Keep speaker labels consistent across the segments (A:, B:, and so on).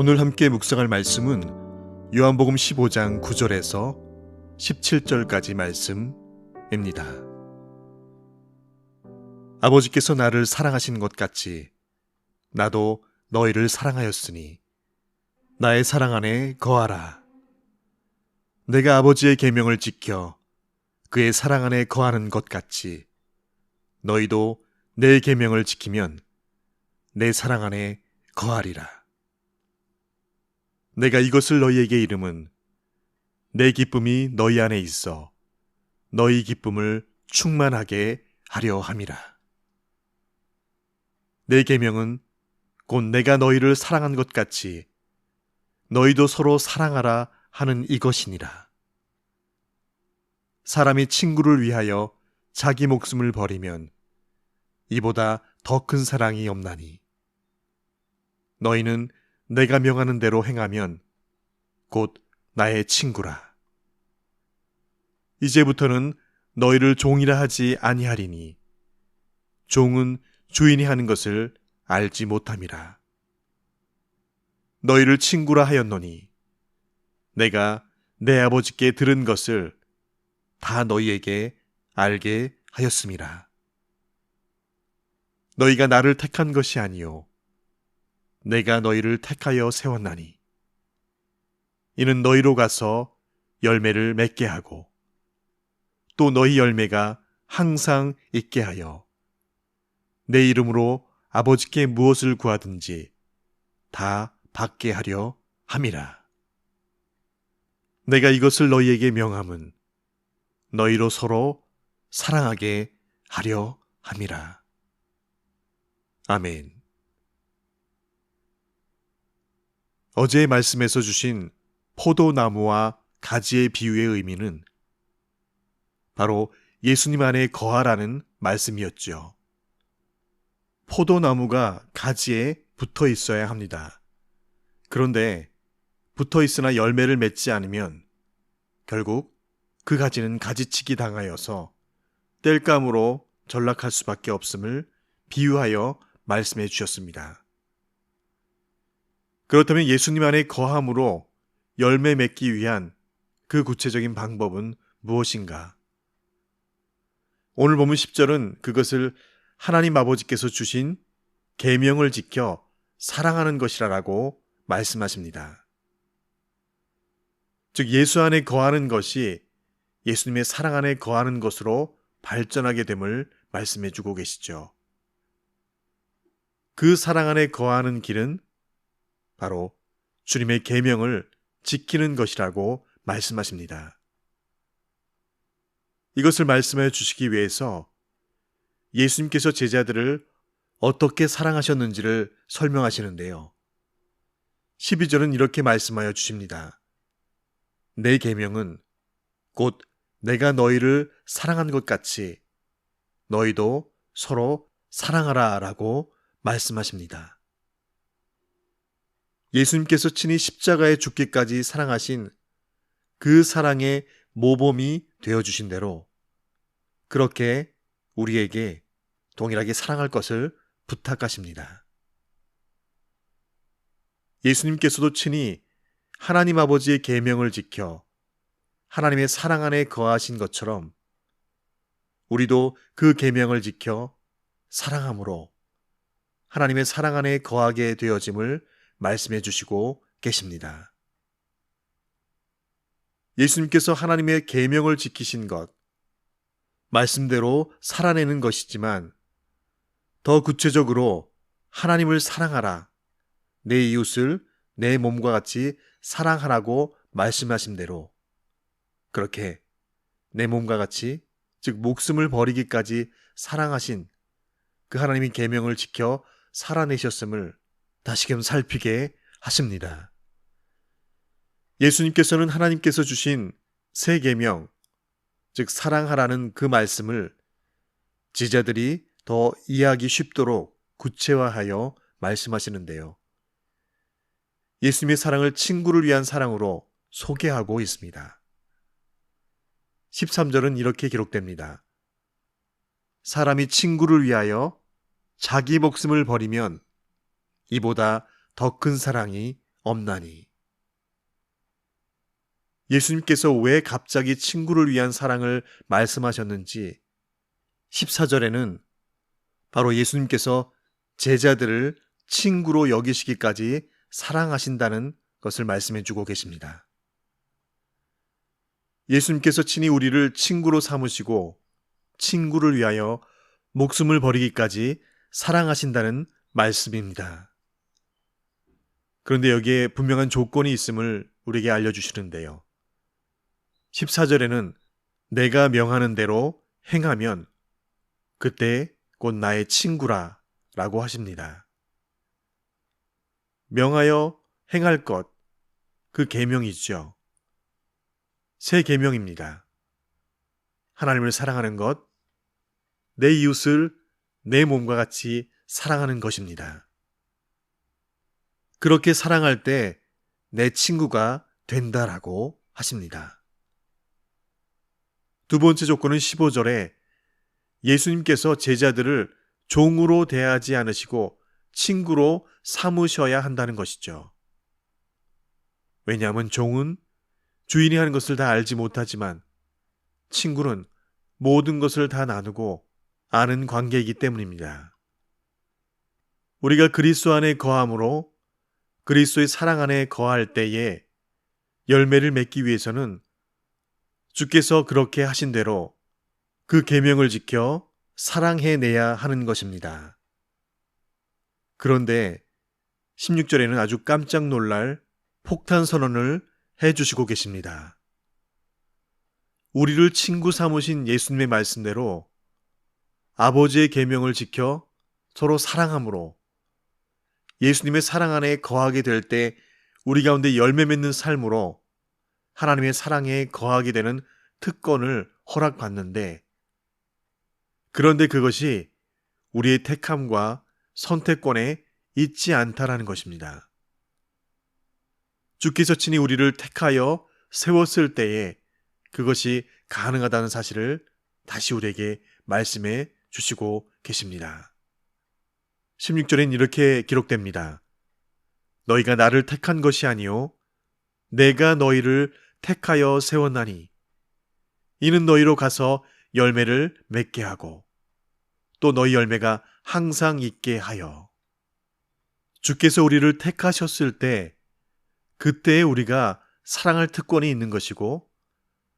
A: 오늘 함께 묵상할 말씀은 요한복음 15장 9절에서 17절까지 말씀입니다. 아버지께서 나를 사랑하신 것 같이 나도 너희를 사랑하였으니 나의 사랑 안에 거하라. 내가 아버지의 계명을 지켜 그의 사랑 안에 거하는 것 같이 너희도 내 계명을 지키면 내 사랑 안에 거하리라. 내가 이것을 너희에게 이름은 내 기쁨이 너희 안에 있어 너희 기쁨을 충만하게 하려 함이라. 내 계명은 곧 내가 너희를 사랑한 것 같이 너희도 서로 사랑하라 하는 이것이니라. 사람이 친구를 위하여 자기 목숨을 버리면 이보다 더 큰 사랑이 없나니 너희는 내가 명하는 대로 행하면 곧 나의 친구라. 이제부터는 너희를 종이라 하지 아니하리니 종은 주인이 하는 것을 알지 못함이라. 너희를 친구라 하였노니 내가 내 아버지께 들은 것을 다 너희에게 알게 하였음이라. 너희가 나를 택한 것이 아니요 내가 너희를 택하여 세웠나니 이는 너희로 가서 열매를 맺게 하고 또 너희 열매가 항상 있게 하여 내 이름으로 아버지께 무엇을 구하든지 다 받게 하려 함이라. 내가 이것을 너희에게 명함은 너희로 서로 사랑하게 하려 함이라. 아멘. 어제의 말씀에서 주신 포도나무와 가지의 비유의 의미는 바로 예수님 안에 거하라는 말씀이었죠. 포도나무가 가지에 붙어 있어야 합니다. 그런데 붙어 있으나 열매를 맺지 않으면 결국 그 가지는 가지치기 당하여서 땔감으로 전락할 수밖에 없음을 비유하여 말씀해 주셨습니다. 그렇다면 예수님 안에 거함으로 열매 맺기 위한 그 구체적인 방법은 무엇인가? 오늘 본문 10절은 그것을 하나님 아버지께서 주신 계명을 지켜 사랑하는 것이라고 말씀하십니다. 즉 예수 안에 거하는 것이 예수님의 사랑 안에 거하는 것으로 발전하게 됨을 말씀해 주고 계시죠. 그 사랑 안에 거하는 길은 바로 주님의 계명을 지키는 것이라고 말씀하십니다. 이것을 말씀해 주시기 위해서 예수님께서 제자들을 어떻게 사랑하셨는지를 설명하시는데요. 12절은 이렇게 말씀하여 주십니다. 내 계명은 곧 내가 너희를 사랑한 것 같이 너희도 서로 사랑하라 라고 말씀하십니다. 예수님께서 친히 십자가에 죽기까지 사랑하신 그 사랑의 모범이 되어주신 대로 그렇게 우리에게 동일하게 사랑할 것을 부탁하십니다. 예수님께서도 친히 하나님 아버지의 계명을 지켜 하나님의 사랑 안에 거하신 것처럼 우리도 그 계명을 지켜 사랑함으로 하나님의 사랑 안에 거하게 되어짐을 말씀해 주시고 계십니다. 예수님께서 하나님의 계명을 지키신 것, 말씀대로 살아내는 것이지만 더 구체적으로 하나님을 사랑하라, 내 이웃을 내 몸과 같이 사랑하라고 말씀하신 대로 그렇게 내 몸과 같이 즉 목숨을 버리기까지 사랑하신 그 하나님의 계명을 지켜 살아내셨음을 다시금 살피게 하십니다. 예수님께서는 하나님께서 주신 새 계명, 즉 사랑하라는 그 말씀을 제자들이 더 이해하기 쉽도록 구체화하여 말씀하시는데요. 예수님의 사랑을 친구를 위한 사랑으로 소개하고 있습니다. 13절은 이렇게 기록됩니다. 사람이 친구를 위하여 자기 목숨을 버리면 이보다 더 큰 사랑이 없나니. 예수님께서 왜 갑자기 친구를 위한 사랑을 말씀하셨는지 14절에는 바로 예수님께서 제자들을 친구로 여기시기까지 사랑하신다는 것을 말씀해 주고 계십니다. 예수님께서 친히 우리를 친구로 삼으시고 친구를 위하여 목숨을 버리기까지 사랑하신다는 말씀입니다. 그런데 여기에 분명한 조건이 있음을 우리에게 알려주시는데요. 14절에는 내가 명하는 대로 행하면 그때 곧 나의 친구라 라고 하십니다. 명하여 행할 것, 그 계명이죠. 새 계명입니다. 하나님을 사랑하는 것, 내 이웃을 내 몸과 같이 사랑하는 것입니다. 그렇게 사랑할 때 내 친구가 된다라고 하십니다. 두 번째 조건은 15절에 예수님께서 제자들을 종으로 대하지 않으시고 친구로 삼으셔야 한다는 것이죠. 왜냐하면 종은 주인이 하는 것을 다 알지 못하지만 친구는 모든 것을 다 나누고 아는 관계이기 때문입니다. 우리가 그리스도 안에 거함으로 그리스도의 사랑 안에 거할 때에 열매를 맺기 위해서는 주께서 그렇게 하신 대로 그 계명을 지켜 사랑해내야 하는 것입니다. 그런데 16절에는 아주 깜짝 놀랄 폭탄 선언을 해주시고 계십니다. 우리를 친구 삼으신 예수님의 말씀대로 아버지의 계명을 지켜 서로 사랑함으로 예수님의 사랑 안에 거하게 될 때 우리 가운데 열매 맺는 삶으로 하나님의 사랑에 거하게 되는 특권을 허락받는데, 그런데 그것이 우리의 택함과 선택권에 있지 않다라는 것입니다. 주께서 친히 우리를 택하여 세웠을 때에 그것이 가능하다는 사실을 다시 우리에게 말씀해 주시고 계십니다. 16절엔 이렇게 기록됩니다. 너희가 나를 택한 것이 아니요 내가 너희를 택하여 세웠나니 이는 너희로 가서 열매를 맺게 하고 또 너희 열매가 항상 있게 하여. 주께서 우리를 택하셨을 때 그때에 우리가 사랑할 특권이 있는 것이고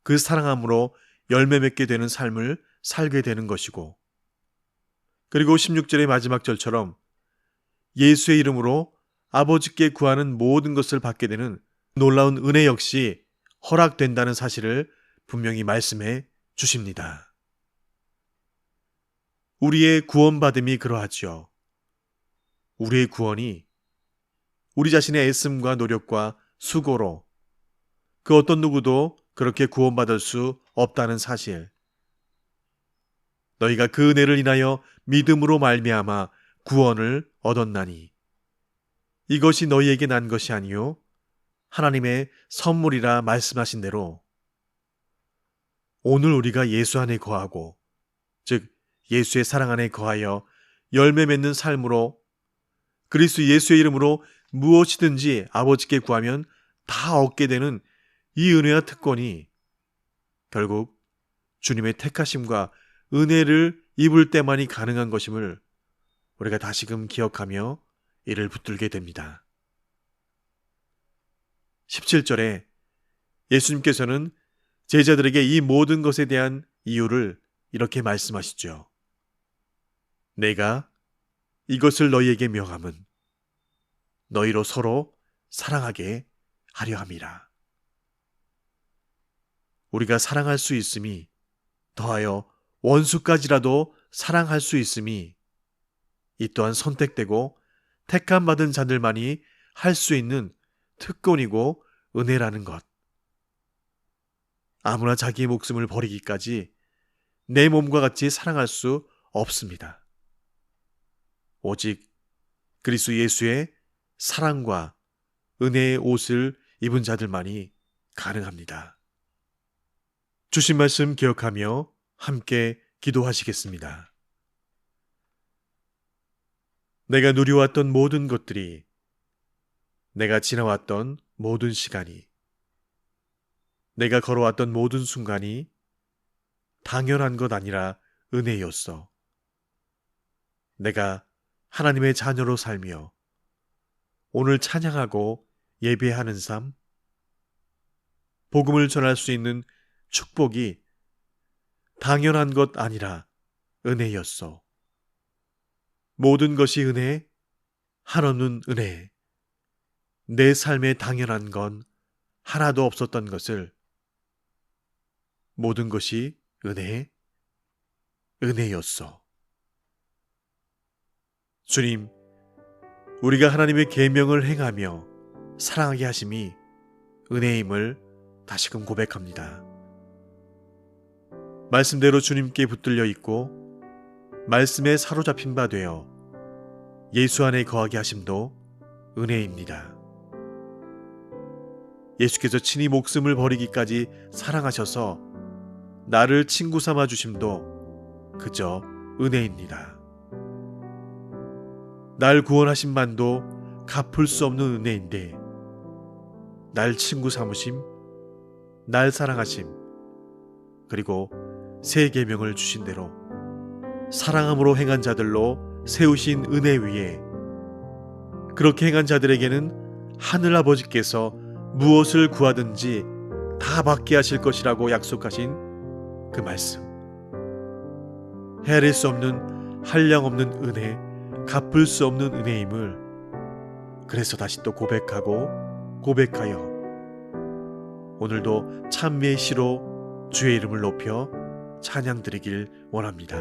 A: 그 사랑함으로 열매 맺게 되는 삶을 살게 되는 것이고, 그리고 16절의 마지막 절처럼 예수의 이름으로 아버지께 구하는 모든 것을 받게 되는 놀라운 은혜 역시 허락된다는 사실을 분명히 말씀해 주십니다. 우리의 구원받음이 그러하지요. 우리의 구원이 우리 자신의 애씀과 노력과 수고로 그 어떤 누구도 그렇게 구원받을 수 없다는 사실. 너희가 그 은혜를 인하여 믿음으로 말미암아 구원을 얻었나니 이것이 너희에게 난 것이 아니요 하나님의 선물이라 말씀하신 대로 오늘 우리가 예수 안에 거하고, 즉 예수의 사랑 안에 거하여 열매 맺는 삶으로 그리스도 예수의 이름으로 무엇이든지 아버지께 구하면 다 얻게 되는 이 은혜와 특권이 결국 주님의 택하심과 은혜를 입을 때만이 가능한 것임을 우리가 다시금 기억하며 이를 붙들게 됩니다. 17절에 예수님께서는 제자들에게 이 모든 것에 대한 이유를 이렇게 말씀하시죠. 내가 이것을 너희에게 명함은 너희로 서로 사랑하게 하려 함이라. 우리가 사랑할 수 있음이 더하여 원수까지라도 사랑할 수 있음이 이 또한 선택되고 택함받은 자들만이 할 수 있는 특권이고 은혜라는 것. 아무나 자기의 목숨을 버리기까지 내 몸과 같이 사랑할 수 없습니다. 오직 그리스도 예수의 사랑과 은혜의 옷을 입은 자들만이 가능합니다. 주신 말씀 기억하며 함께 기도하시겠습니다. 내가 누려왔던 모든 것들이 내가 지나왔던 모든 시간이, 내가 걸어왔던 모든 순간이 당연한 것 아니라 은혜였어. 내가 하나님의 자녀로 살며 오늘 찬양하고 예배하는 삶, 복음을 전할 수 있는 축복이 당연한 것 아니라 은혜였어. 모든 것이 은혜, 한없는 은혜. 내 삶에 당연한 건 하나도 없었던 것을 모든 것이 은혜, 은혜였어. 주님, 우리가 하나님의 계명을 행하며 사랑하게 하심이 은혜임을 다시금 고백합니다. 말씀대로 주님께 붙들려 있고 말씀에 사로잡힌 바 되어 예수 안에 거하게 하심도 은혜입니다. 예수께서 친히 목숨을 버리기까지 사랑하셔서 나를 친구 삼아 주심도 그저 은혜입니다. 날 구원하신 만도 갚을 수 없는 은혜인데 날 친구 삼으심, 날 사랑하심, 그리고 새 계명을 주신 대로 사랑함으로 행한 자들로 세우신 은혜 위에 그렇게 행한 자들에게는 하늘 아버지께서 무엇을 구하든지 다 받게 하실 것이라고 약속하신 그 말씀, 헤아릴 수 없는 한량없는 은혜, 갚을 수 없는 은혜임을 그래서 다시 또 고백하여 오늘도 찬미의 시로 주의 이름을 높여 찬양 드리길 원합니다.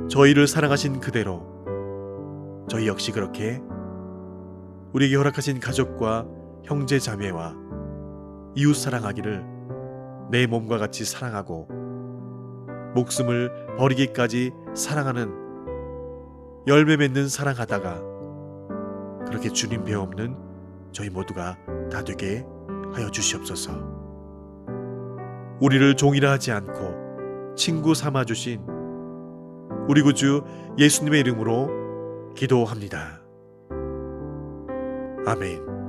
A: 저희를 사랑하신 그대로 저희 역시 그렇게 우리에게 허락하신 가족과 형제 자매와 이웃 사랑하기를 내 몸과 같이 사랑하고 목숨을 버리기까지 사랑하는 열매 맺는 사랑하다가 그렇게 주님 배없는 저희 모두가 다 되게 하여 주시옵소서. 우리를 종이라 하지 않고 친구 삼아 주신 우리 구주 예수님의 이름으로 기도합니다. 아멘.